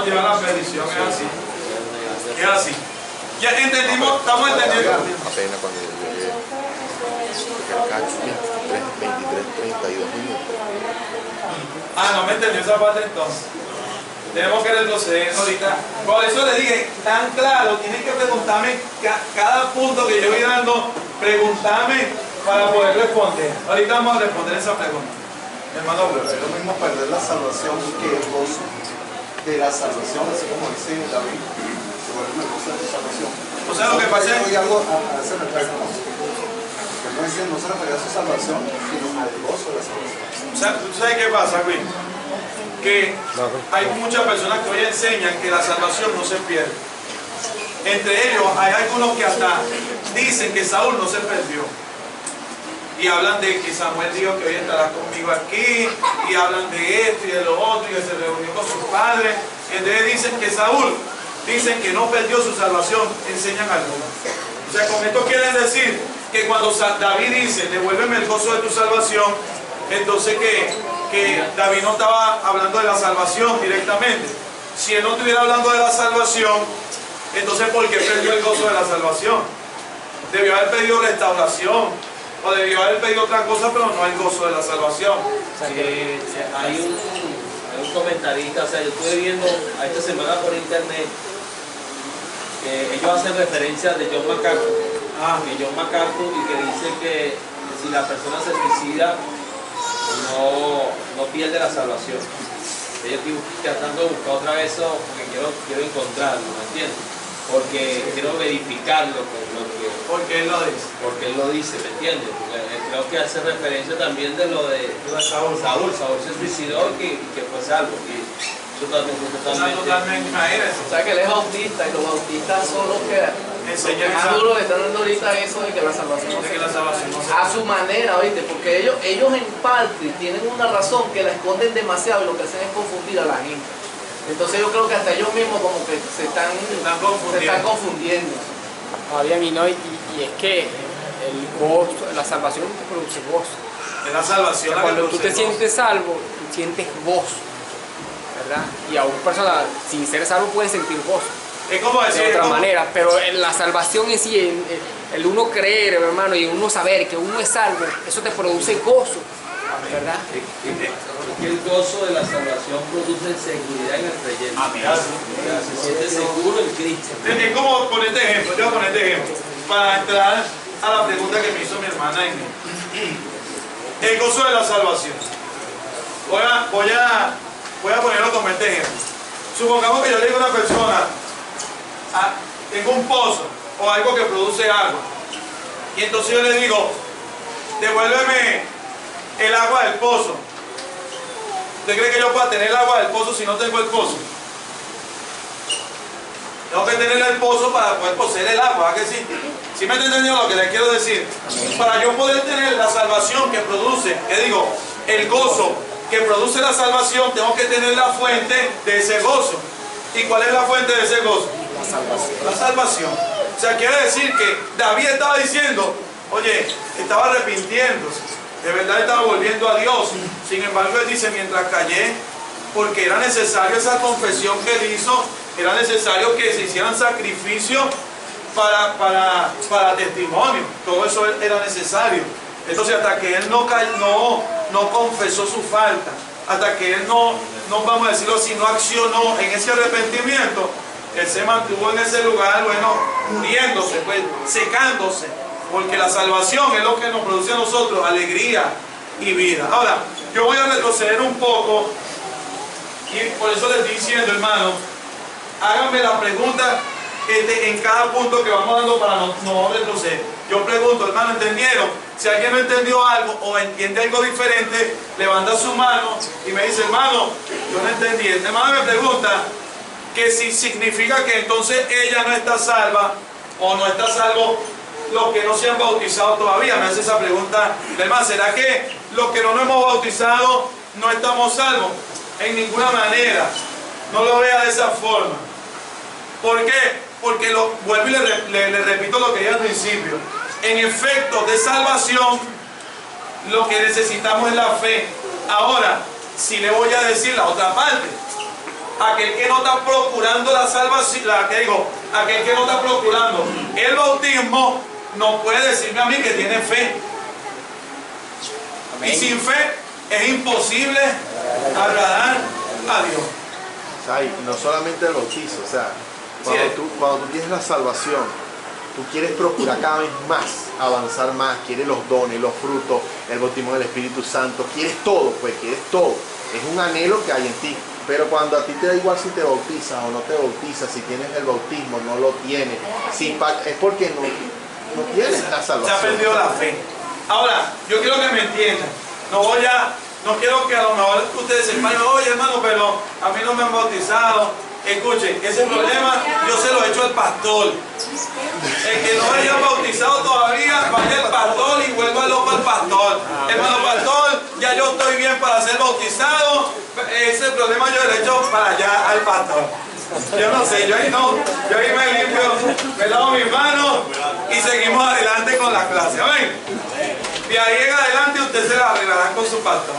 nos lleva a la perdición, es así. Es así. Ya entendimos, estamos entendiendo. Apenas cuando yo llegué, porque acá 23, 32 minutos. Ah, no me entendió esa parte entonces. Tenemos que retroceder ahorita. Por eso les dije, tan claro, tienen que preguntarme cada punto que yo voy dando, preguntarme para poder responder. Ahorita vamos a responder esa pregunta. Hermano, pero es lo mismo perder la salvación que el gozo de la salvación, así como dice David, se vuelve el gozo de tu salvación. O sea, lo que pasa es que algo a ese respecto, que no es no se refiere a su salvación, sino al gozo de la salvación. O sea, ¿tú sabes qué pasa, Luis? Que hay muchas personas que hoy enseñan que la salvación no se pierde. Entre ellos hay algunos que hasta dicen que Saúl no se perdió. Y hablan de que Samuel dijo que hoy estará conmigo aquí, y hablan de esto y de lo otro, y que se reunió con sus padres. Entonces dicen que Saúl, dicen que no perdió su salvación, enseñan algunos. O sea, con esto quieren decir que cuando David dice, devuélveme el gozo de tu salvación, entonces que David no estaba hablando de la salvación directamente. Si él no estuviera hablando de la salvación, entonces ¿por qué perdió el gozo de la salvación? Debió haber pedido restauración, o debió haber pedido otra cosa, pero no el gozo de la salvación. O sea que hay un comentarista, o sea, yo estuve viendo esta semana por internet que ellos hacen referencia de John MacArthur, que John MacArthur, y que dice que si la persona se suicida no pierde la salvación. Yo estoy tratando de buscar otra vez eso porque quiero encontrarlo, ¿me entiendes? Porque quiero verificarlo con lo que... Porque él lo dice. Porque él lo dice, ¿me entiendes? Porque creo que hace referencia también de lo de Saúl se suicidó y que fue salvo. Y totalmente. Imagínense. O sea que él es bautista y los bautistas son los que más duro le están dando ahorita eso de que la salvación no se a su manera, ¿oíste? Porque ellos en parte tienen una razón que la esconden demasiado y lo que hacen es confundir a la gente. Entonces yo creo que hasta ellos mismos como que se están confundiendo. Fabián, y es que el gozo, la salvación te produce gozo. Es la salvación la que cuando tú te gozo. sientes salvo, tú sientes gozo, ¿verdad? Y aún personas sin ser salvo pueden sentir gozo. Es como decir, de otra manera, pero en la salvación en sí, el uno creer, hermano, y uno saber que uno es salvo, eso te produce gozo, ¿verdad? Porque el gozo de la salvación produce seguridad en el creyente. Amén. Se siente seguro en Cristo. Es como poner este ejemplo, yo voy a poner este ejemplo, para entrar a la pregunta que me hizo mi hermana el gozo de la salvación. Voy a ponerlo como este ejemplo. Supongamos que yo le digo a una persona, tengo un pozo o algo que produce agua, y entonces yo le digo, devuélveme el agua del pozo. ¿Usted cree que yo pueda tener el agua del pozo si no tengo el pozo? Tengo que tener el pozo para poder poseer el agua, ¿a que sí? ¿Sí me está entendiendo lo que le quiero decir? Para yo poder tener la salvación que produce, el gozo que produce la salvación, tengo que tener la fuente de ese gozo. ¿Y cuál es la fuente de ese gozo? La salvación. O sea, quiere decir que David estaba diciendo, oye, estaba arrepintiéndose, de verdad estaba volviendo a Dios. Sin embargo, él dice, mientras callé, porque era necesario esa confesión que él hizo, era necesario que se hicieran sacrificios para testimonio. Todo eso era necesario. Entonces, hasta que él no confesó su falta, hasta que él no vamos a decirlo así, no accionó en ese arrepentimiento, él se mantuvo en ese lugar, bueno, muriéndose, pues, secándose, porque la salvación es lo que nos produce a nosotros alegría y vida. Ahora, yo voy a retroceder un poco, y por eso les estoy diciendo, hermanos, háganme la pregunta en cada punto que vamos dando para no retroceder. Yo pregunto, hermano, ¿entendieron? Si alguien no entendió algo o entiende algo diferente, levanta su mano y me dice, hermano, yo no entendí. El hermano me pregunta que si significa que entonces ella no está salva o no está salvo los que no se han bautizado todavía. Me hace esa pregunta. Hermano, ¿será que los que no nos hemos bautizado no estamos salvos? En ninguna manera. No lo vea de esa forma. ¿Por qué? Porque vuelvo y le repito lo que dije al principio. En efecto de salvación, lo que necesitamos es la fe. Ahora, si le voy a decir la otra parte, aquel que no está procurando la salvación, aquel que no está procurando el bautismo, no puede decirme a mí que tiene fe. Y sin fe es imposible agradar a Dios. O sea, y no solamente el bautizo, o sea, cuando tú tienes la salvación, tú quieres procurar cada vez más, avanzar más, quieres los dones, los frutos, el bautismo del Espíritu Santo, quieres todo, pues quieres todo. Es un anhelo que hay en ti. Pero cuando a ti te da igual si te bautizas o no te bautizas, si tienes el bautismo, no lo tienes, es porque no tienes la salvación. Se ha perdido la fe. Ahora, yo quiero que me entiendan. No quiero que a lo mejor ustedes se vayan, oye hermano, pero a mí no me han bautizado. Escuchen, ese problema yo se lo he hecho al pastor. El que no haya bautizado todavía, vaya al pastor y vuelva loco al pastor. Hermano pastor, ya yo estoy bien para ser bautizado. Ese problema yo le he hecho para allá al pastor. Yo no sé, yo ahí me limpio, me lavo mis manos y seguimos adelante con la clase. ¿Ven? De ahí en adelante usted se la arreglará con su pastor.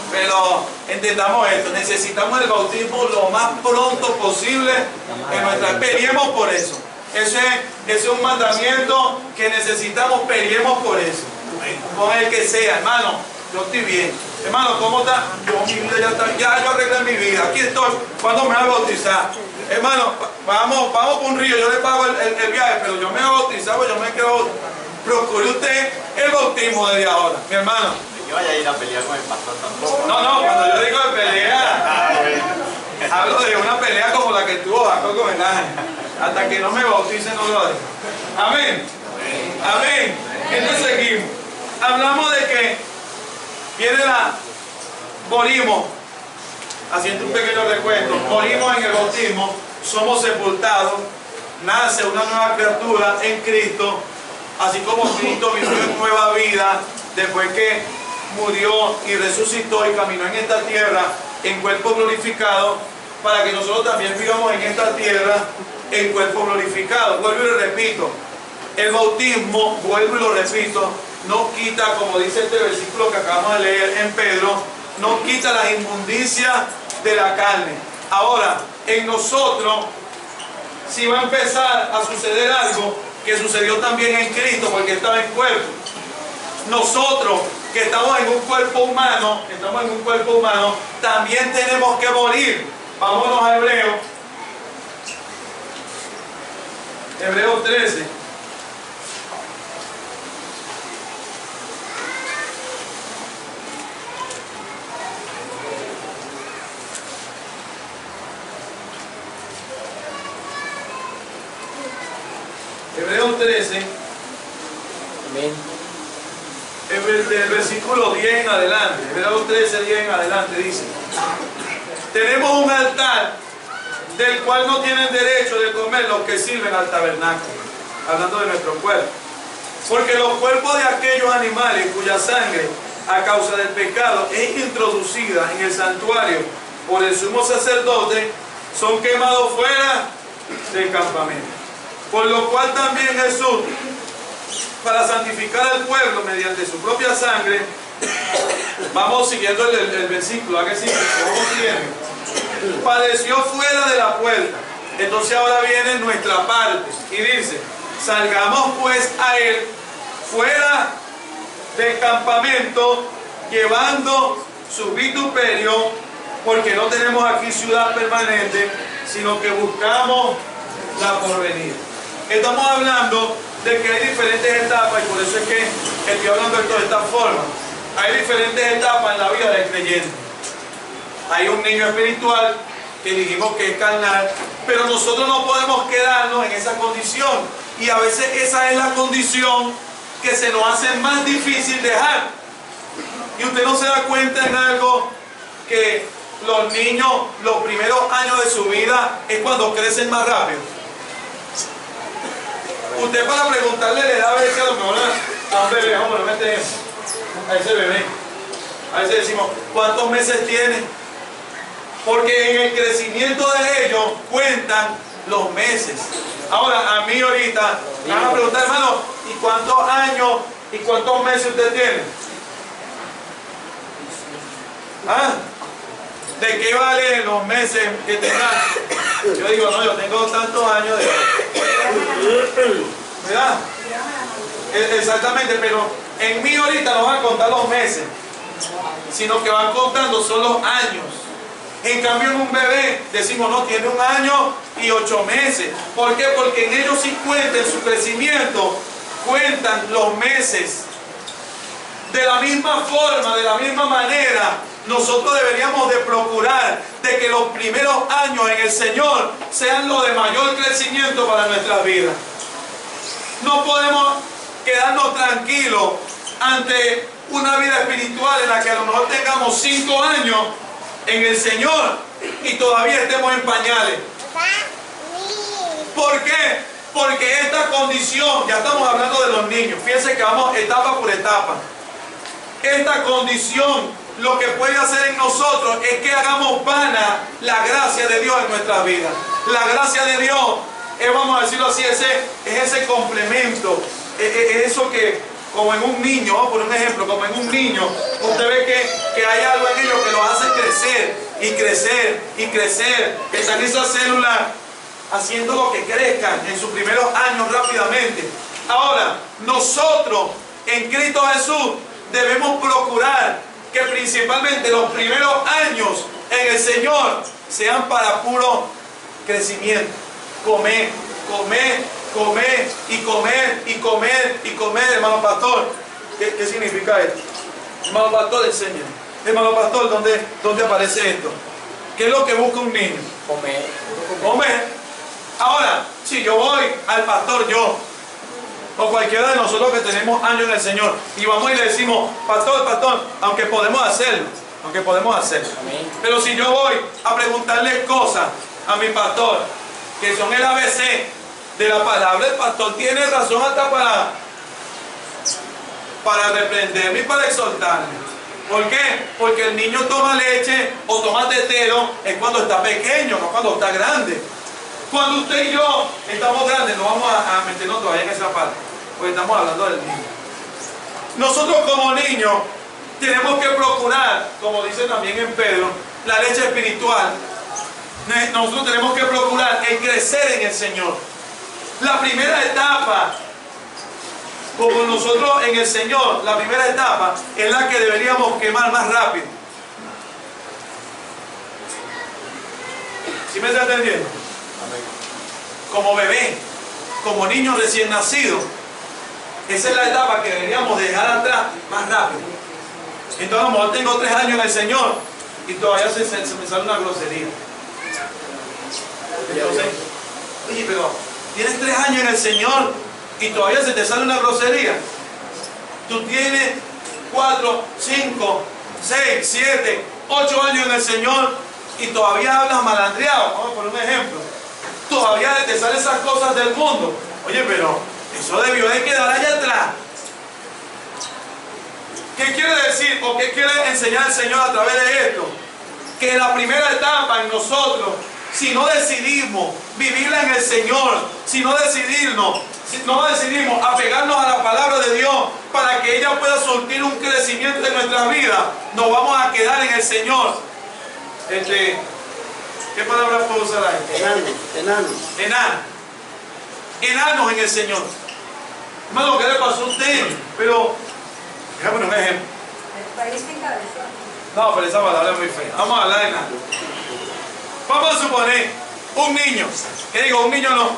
Pero entendamos esto, necesitamos el bautismo lo más pronto posible en nuestra. Peleemos por eso. Ese es un mandamiento que necesitamos, peleemos por eso. Con el que sea, hermano, yo estoy bien. Hermano, ¿cómo está? Mi vida ya está, ya yo arreglé mi vida. Aquí estoy. ¿Cuándo me voy a bautizar? Hermano, vamos por un río, yo le pago el viaje, pero yo me voy a bautizar, pues yo me quedo. Procure usted el bautismo desde ahora, mi hermano. Que vaya a ir a pelear con el pastor tampoco. No, cuando yo digo de pelea, hablo de una pelea como la que tuvo Jacob con el ángel. Hasta que no me bautice no lo dejo. Amén. Amén. Entonces seguimos. Hablamos de que viene morimos, haciendo un pequeño recuento, morimos en el bautismo, somos sepultados, nace una nueva criatura en Cristo, así como Cristo vivió en nueva vida después que murió y resucitó y caminó en esta tierra en cuerpo glorificado, para que nosotros también vivamos en esta tierra en cuerpo glorificado. Vuelvo y lo repito, el bautismo, vuelvo y lo repito, no quita, como dice este versículo que acabamos de leer en Pedro, no quita las inmundicias de la carne. Ahora, en nosotros, si va a empezar a suceder algo que sucedió también en Cristo, porque estaba en cuerpo. Nosotros, que estamos en un cuerpo humano, también tenemos que morir. Vámonos a Hebreos 13. Hebreos 13. Amén. Del versículo 10 en adelante, Hebreos 13, 10 en adelante dice: tenemos un altar del cual no tienen derecho de comer los que sirven al tabernáculo, hablando de nuestro cuerpo, porque los cuerpos de aquellos animales cuya sangre a causa del pecado es introducida en el santuario por el sumo sacerdote, son quemados fuera del campamento, por lo cual también Jesús, para santificar al pueblo mediante su propia sangre, vamos siguiendo el versículo, ¿a que sí? Vamos siguiendo. Padeció fuera de la puerta. Entonces ahora viene nuestra parte y dice: salgamos pues a él fuera del campamento, llevando su vituperio, porque no tenemos aquí ciudad permanente, sino que buscamos la porvenir. Estamos hablando de que hay diferentes etapas, y por eso es que estoy hablando de toda esta forma. Hay diferentes etapas en la vida del creyente. Hay un niño espiritual que dijimos que es carnal, pero nosotros no podemos quedarnos en esa condición, y a veces esa es la condición que se nos hace más difícil dejar. Y usted no se da cuenta en algo, que los niños, los primeros años de su vida es cuando crecen más rápido. Usted, para preguntarle la edad, a veces a lo mejor a un bebé, vamos, mete a ese bebé, a veces decimos, ¿cuántos meses tiene? Porque en el crecimiento de ellos cuentan los meses. Ahora, a mí ahorita me van a preguntar, hermano, ¿y cuántos años y cuántos meses usted tiene? ¿Ah? ¿de qué valen los meses que tengas? Yo digo, no, yo tengo tantos años de edad. ¿Verdad? Exactamente, pero en mí ahorita no van a contar los meses, sino que van contando son los años. En cambio, en un bebé decimos, no, tiene 1 año y 8 meses. ¿Por qué? Porque en ellos sí cuentan su crecimiento, cuentan los meses. De la misma forma, de la misma manera, nosotros deberíamos de procurar de que los primeros años en el Señor sean los de mayor crecimiento para nuestras vidas. No podemos quedarnos tranquilos ante una vida espiritual en la que a lo mejor tengamos 5 años en el Señor y todavía estemos en pañales. ¿Por qué? Porque esta condición, ya estamos hablando de los niños, fíjense que vamos etapa por etapa. Esta condición lo que puede hacer en nosotros es que hagamos vana la gracia de Dios en nuestras vidas. La gracia de Dios es, vamos a decirlo así, es ese complemento, es eso que, como en un niño, vamos por un ejemplo, como en un niño, usted ve que hay algo en ellos que los hace crecer y crecer y crecer, que están esas células haciendo lo que crezcan en sus primeros años rápidamente. Ahora, nosotros en Cristo Jesús debemos procurar que principalmente los primeros años en el Señor sean para puro crecimiento. Comer, comer, comer y comer y comer y comer, hermano pastor. ¿Qué significa esto? Hermano pastor, enseña. Hermano pastor, ¿dónde aparece esto? ¿Qué es lo que busca un niño? Comer. Comer. Ahora, si yo voy al pastor, o cualquiera de nosotros que tenemos años en el Señor, y vamos y le decimos, pastor, aunque podemos hacerlo, Amén. pero si yo voy a preguntarle cosas a mi pastor, que son el ABC de la palabra, el pastor tiene razón hasta para reprenderme y para exhortarme. ¿Por qué? Porque el niño toma leche o toma tetero es cuando está pequeño, no cuando está grande. Cuando usted y yo estamos grandes, no vamos a meternos todavía en esa parte, porque estamos hablando del niño. Nosotros como niños tenemos que procurar, como dice también en Pedro, la leche espiritual. Nosotros tenemos que procurar el crecer en el Señor. La primera etapa, como nosotros en el Señor, la primera etapa es la que deberíamos quemar más rápido. ¿Sí me está entendiendo? Como bebé, como niño recién nacido, esa es la etapa que deberíamos dejar atrás más rápido. Entonces a lo mejor tengo 3 años en el Señor y todavía se me sale una grosería. Entonces, oye, pero tienes 3 años en el Señor y todavía se te sale una grosería. Tú tienes 4, 5, 6, 7, 8 años en el Señor y todavía hablas malandreado. Vamos a poner un ejemplo. Todavía te salen esas cosas del mundo. Oye, pero eso debió de quedar allá atrás. ¿Qué quiere decir o qué quiere enseñar el Señor a través de esto? Que la primera etapa en nosotros, si no decidimos vivirla en el Señor, si no decidimos apegarnos a la palabra de Dios para que ella pueda surtir un crecimiento en nuestras vidas, nos vamos a quedar en el Señor. ¿Qué palabra puedo usar ahí? Enanos en el Señor. Hermano, ¿qué le pasó a usted? Pero, déjame un ejemplo. No, pero esa palabra es muy fea. Vamos a hablar de enanos. Vamos a suponer un niño,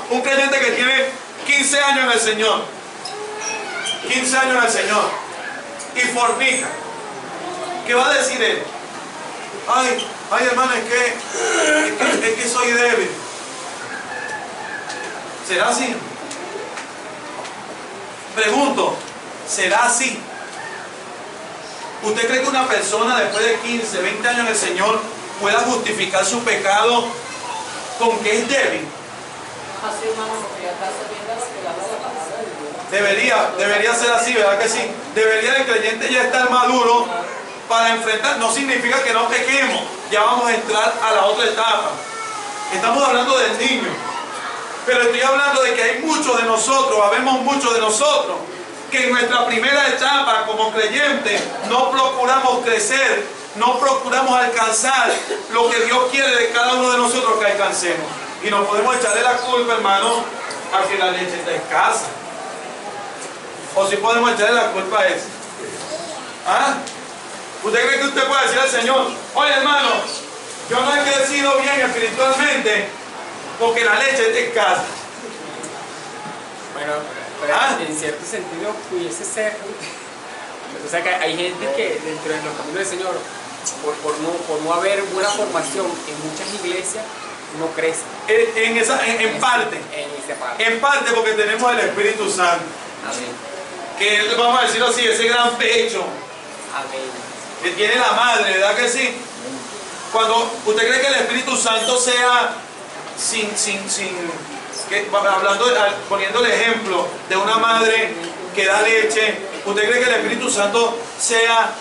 un creyente que tiene 15 años en el Señor. 15 años en el Señor. Y fornica. ¿Qué va a decir él? Ay, hermano, es que soy débil. ¿Será así? Pregunto, ¿será así? ¿Usted cree que una persona después de 15, 20 años en el Señor pueda justificar su pecado con que es débil? Debería ser así, ¿verdad que sí? Debería el creyente ya estar maduro para enfrentar. No significa que no pequemos, ya vamos a entrar a la otra etapa. Estamos hablando del niño, pero estoy hablando de que hay muchos de nosotros, habemos muchos de nosotros, que en nuestra primera etapa como creyentes no procuramos crecer, no procuramos alcanzar lo que Dios quiere de cada uno de nosotros que alcancemos. Y no podemos echarle la culpa, hermano, a que la leche está escasa. O si podemos echarle la culpa a eso. ¿Ah? ¿Usted cree que usted puede decir al Señor, oye hermano, yo no he crecido bien espiritualmente porque la leche está escasa? Bueno, pero en cierto sentido pudiese ser. O sea que hay gente que dentro de los caminos del Señor, por no haber buena formación en muchas iglesias, no crece. En parte. En parte porque tenemos el Espíritu Santo. Amén. Que vamos a decirlo así, ese gran pecho. Amén. Que tiene la madre, ¿verdad que sí? Cuando usted cree que el Espíritu Santo sea poniendo el ejemplo de una madre que da leche, ¿usted cree que el Espíritu Santo sea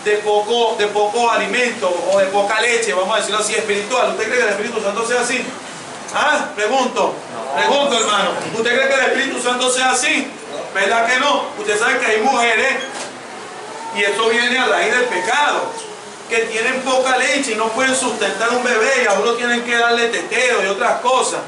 de poco alimento o de poca leche, vamos a decirlo así, espiritual? ¿Usted cree que el Espíritu Santo sea así? ¿Ah? Pregunto, hermano. ¿Usted cree que el Espíritu Santo sea así? ¿Verdad que no? Usted sabe que hay mujeres, y esto viene a raíz del pecado, que tienen poca leche y no pueden sustentar un bebé y a uno tienen que darle tetero y otras cosas.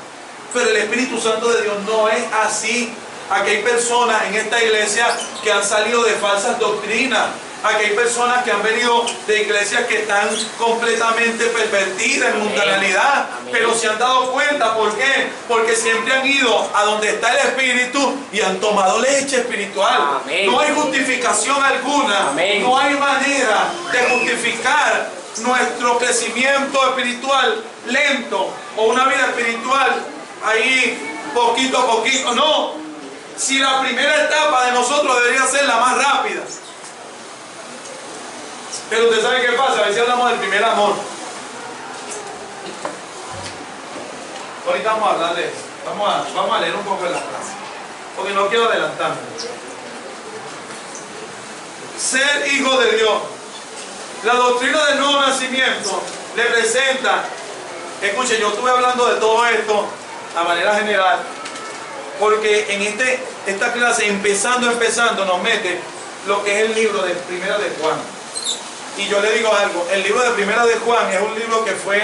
Pero el Espíritu Santo de Dios no es así. Aquí hay personas en esta iglesia que han salido de falsas doctrinas. Aquí hay personas que han venido de iglesias que están completamente pervertidas en mundanalidad, pero se han dado cuenta. ¿Por qué? Porque siempre han ido a donde está el Espíritu y han tomado leche espiritual. Amén. No hay justificación alguna. Amén. No hay manera de justificar nuestro crecimiento espiritual lento o una vida espiritual ahí poquito a poquito. No. Si la primera etapa de nosotros debería ser la más rápida. Pero usted sabe qué pasa, a veces hablamos del primer amor. Ahorita vamos a hablar de eso. Vamos a leer un poco de la frase, porque no quiero adelantarme. Ser hijo de Dios. La doctrina del nuevo nacimiento le presenta, escuche, yo estuve hablando de todo esto a manera general, porque en esta clase, empezando, nos mete lo que es el libro de Primera de Juan. Y yo le digo algo, el libro de Primera de Juan es un libro que fue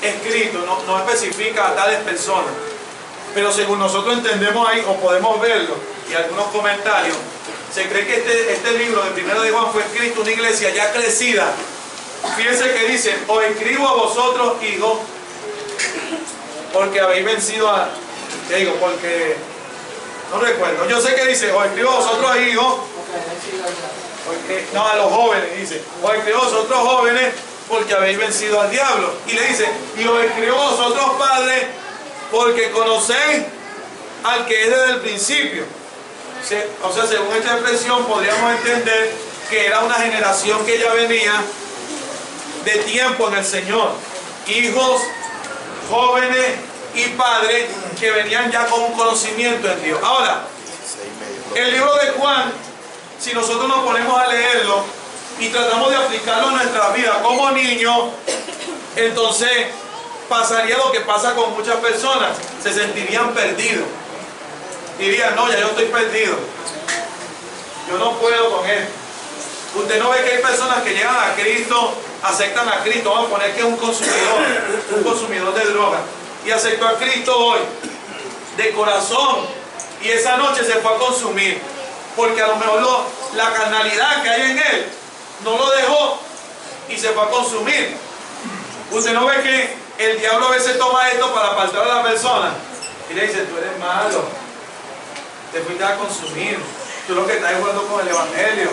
escrito, no especifica a tales personas, pero según nosotros entendemos ahí, o podemos verlo, y algunos comentarios, se cree que este libro de Primera de Juan fue escrito en una iglesia ya crecida. Fíjense que dice, os escribo a vosotros, hijos, porque habéis vencido a... ¿Qué digo? Porque... no recuerdo. Yo sé que dice, os escribo a vosotros, hijos, porque, no, a los jóvenes, dice, os escribo a vosotros, jóvenes, porque habéis vencido al diablo. Y le dice, y os escribo a vosotros, padres, porque conocéis al que es desde el principio. O sea, según esta expresión podríamos entender que era una generación que ya venía de tiempo en el Señor. Hijos, jóvenes y padres que venían ya con un conocimiento en Dios. Ahora, el libro de Juan, si nosotros nos ponemos a leerlo y tratamos de aplicarlo a nuestra vida como niños, entonces pasaría lo que pasa con muchas personas, se sentirían perdidos. Dirían, no, ya yo estoy perdido, yo no puedo con esto. Usted no ve que hay personas que llegan a Cristo, aceptan a Cristo, vamos a poner que es un consumidor de droga, y aceptó a Cristo hoy, de corazón, y esa noche se fue a consumir, porque a lo mejor la carnalidad que hay en él no lo dejó y se fue a consumir. Usted no ve que el diablo a veces toma esto para apartar a la persona y le dice, tú eres malo, te fuiste a consumir, tú lo que estás jugando con el evangelio,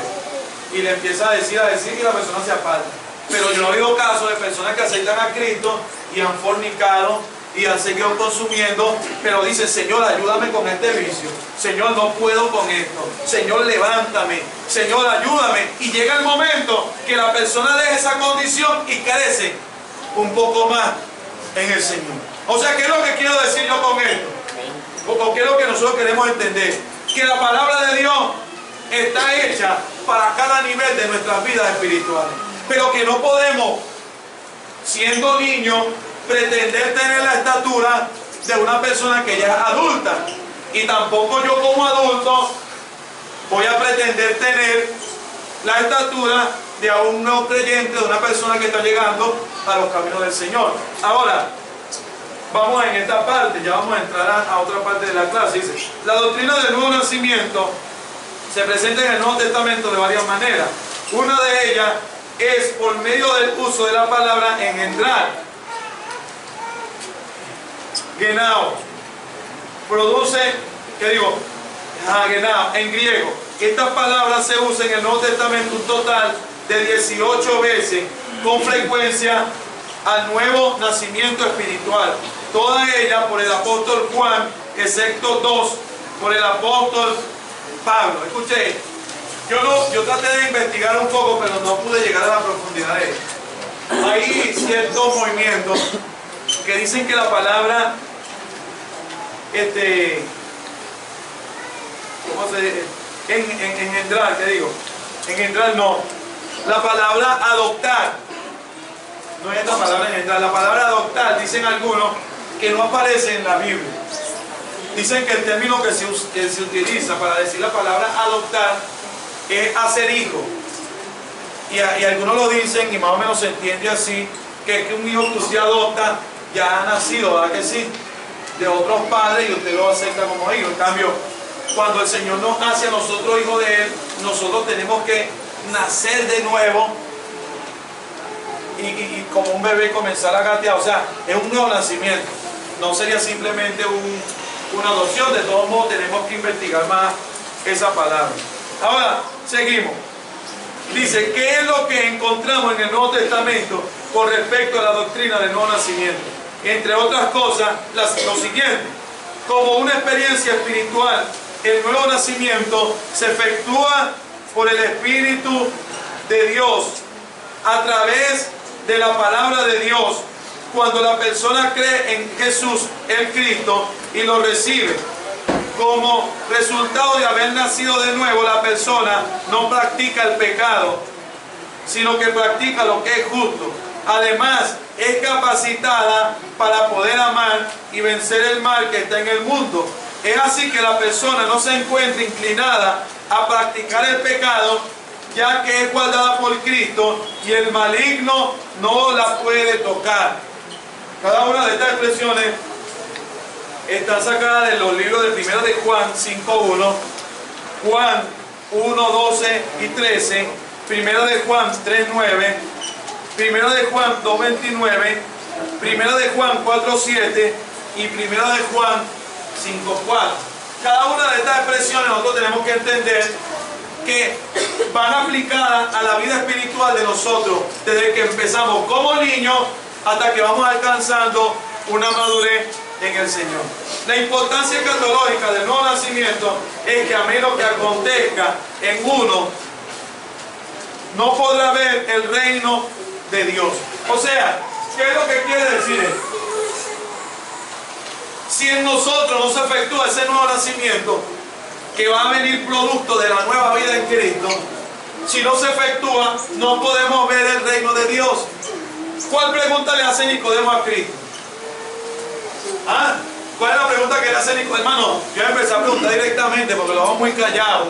y le empieza a decir y la persona se aparta. Pero yo no he oído casos de personas que aceptan a Cristo y han fornicado y han seguido consumiendo, pero dice, Señor, ayúdame con este vicio, Señor, no puedo con esto, Señor, levántame, Señor, ayúdame, y llega el momento que la persona deja esa condición y crece un poco más en el Señor. O sea, ¿qué es lo que quiero decir yo con esto? ¿O qué es lo que nosotros queremos entender? Que la palabra de Dios está hecha para cada nivel de nuestras vidas espirituales, pero que no podemos, siendo niños, pretender tener la estatura de una persona que ya es adulta, y tampoco yo como adulto voy a pretender tener la estatura de a un nuevo creyente, de una persona que está llegando a los caminos del Señor. Ahora, vamos en esta parte, ya vamos a entrar a otra parte de la clase. Dice, la doctrina del nuevo nacimiento se presenta en el Nuevo Testamento de varias maneras. Una de ellas es por medio del uso de la palabra engendrar. Genao. Produce, ¿qué digo? Genao, en griego. Esta palabra se usa en el Nuevo Testamento un total de 18 veces, con frecuencia al nuevo nacimiento espiritual. Toda ella por el apóstol Juan, excepto 2 por el apóstol Pablo. Escuché, yo traté de investigar un poco, pero no pude llegar a la profundidad de esto. Hay ciertos movimientos que dicen que la palabra ¿cómo se dice? Engendrar, ¿qué digo? Engendrar no. La palabra adoptar, no es esta palabra engendrar, la palabra adoptar, dicen algunos que no aparece en la Biblia. Dicen que el término que se utiliza para decir la palabra adoptar es hacer hijo. Y algunos lo dicen y más o menos se entiende así, que es que un hijo que usted adopta ya ha nacido, ¿verdad que sí? De otros padres y usted lo acepta como hijo. En cambio, cuando el Señor nos hace a nosotros hijos de Él, nosotros tenemos que nacer de nuevo y como un bebé comenzar a gatear. O sea, es un nuevo nacimiento. No sería simplemente una adopción. De todos modos, tenemos que investigar más esa palabra. Ahora, seguimos. Dice, ¿qué es lo que encontramos en el Nuevo Testamento con respecto a la doctrina del nuevo nacimiento? Entre otras cosas, lo siguiente: como una experiencia espiritual, el nuevo nacimiento se efectúa por el Espíritu de Dios a través de la palabra de Dios. Cuando la persona cree en Jesús, el Cristo, y lo recibe como resultado de haber nacido de nuevo, la persona no practica el pecado, sino que practica lo que es justo. Además, es capacitada para poder amar y vencer el mal que está en el mundo. Es así que la persona no se encuentra inclinada a practicar el pecado, ya que es guardada por Cristo y el maligno no la puede tocar. Cada una de estas expresiones está sacada de los libros de 1 de Juan 5.1, Juan 1.12 y 13, 1 de Juan 3.9, 1 de Juan 2.29, 1 de Juan 4.7 y 1 de Juan 5.4. Cada una de estas expresiones nosotros tenemos que entender que van aplicadas a la vida espiritual de nosotros, desde que empezamos como niños hasta que vamos alcanzando una madurez en el Señor. La importancia escatológica del nuevo nacimiento es que a menos que acontezca en uno, no podrá ver el reino de Dios. O sea, ¿qué es lo que quiere decir esto? Si en nosotros no se efectúa ese nuevo nacimiento, que va a venir producto de la nueva vida en Cristo, si no se efectúa, no podemos ver el reino de Dios. ¿Cuál pregunta le hace Nicodemo a Cristo? ¿Ah? ¿Cuál es la pregunta que le hace Nicodemo? Hermano, yo empecé a preguntar directamente porque lo vamos muy callados.